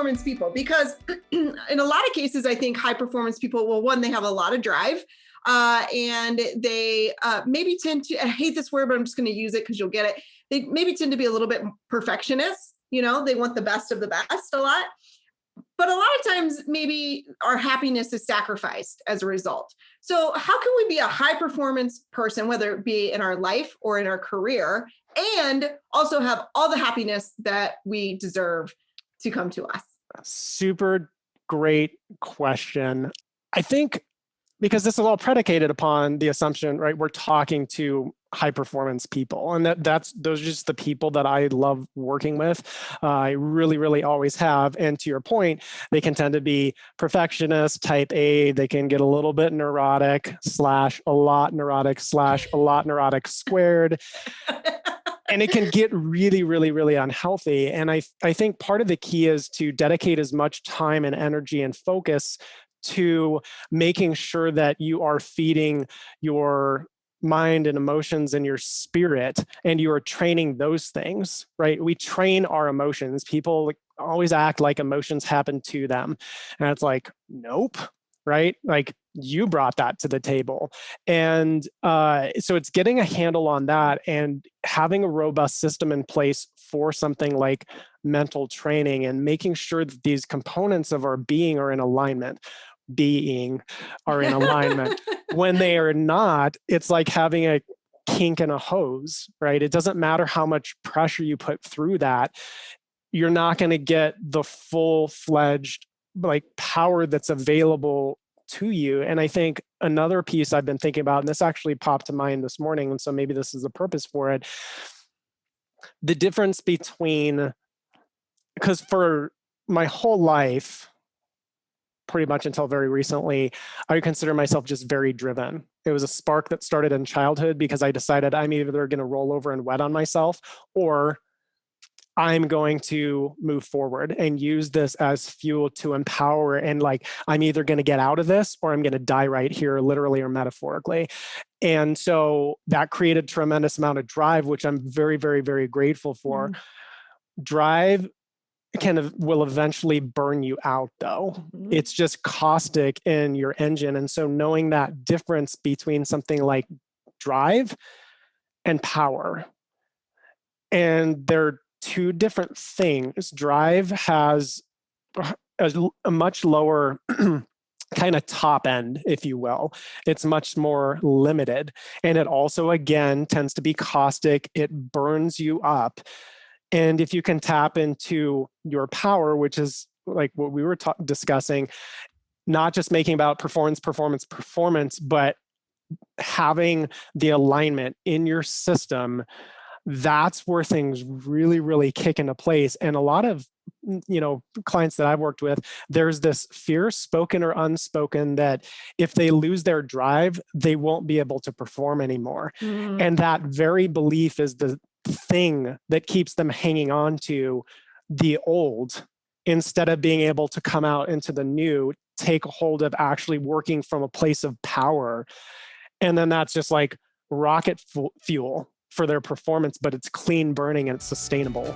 performance people? Because in a lot of cases, I think high performance people, well, one, they have a lot of drive. And they maybe tend to, I hate this word, but I'm just going to use it because you'll get it. They maybe tend to be a little bit perfectionists. They want the best of the best a lot. But a lot of times, maybe our happiness is sacrificed as a result. So how can we be a high performance person, whether it be in our life or in our career, and also have all the happiness that we deserve to come to us? Super great question. I think because this is all predicated upon the assumption, right? We're talking to high performance people, and those are just the people that I love working with. I really, really always have. And to your point, they can tend to be perfectionist, type A. They can get a little bit neurotic / a lot neurotic / a lot neurotic squared. And it can get really, really, really unhealthy. And I think part of the key is to dedicate as much time and energy and focus to making sure that you are feeding your mind and emotions and your spirit, and you are training those things, right? We train our emotions. People always act like emotions happen to them. And it's like, nope, right? Like, you brought that to the table. And so it's getting a handle on that and having a robust system in place for something like mental training and making sure that these components of our being are in alignment. When they are not, it's like having a kink in a hose, right? It doesn't matter how much pressure you put through that. You're not going to get the full-fledged power that's available to you. And I think another piece I've been thinking about, and this actually popped to mind this morning, and so maybe this is the purpose for it, the difference between, because for my whole life, pretty much until very recently, I would consider myself just very driven. It was a spark that started in childhood because I decided I'm either going to roll over and wet on myself, or I'm going to move forward and use this as fuel to empower. And I'm either going to get out of this or I'm going to die right here, literally or metaphorically. And so that created a tremendous amount of drive, which I'm very, very, very grateful for. Drive will eventually burn you out, though. It's just caustic in your engine. And so knowing that difference between something like drive and power, and they're two different things. Drive has a much lower kind of top end, if you will. It's much more limited. And it also, again, tends to be caustic. It burns you up. And if you can tap into your power, which is like what we were discussing, not just making about performance, but having the alignment in your system, that's where things really, really kick into place. And a lot of, clients that I've worked with, there's this fear, spoken or unspoken, that if they lose their drive, they won't be able to perform anymore. And that very belief is the thing that keeps them hanging on to the old instead of being able to come out into the new, take hold of actually working from a place of power. And then that's just like rocket fuel for their performance, but it's clean burning and it's sustainable.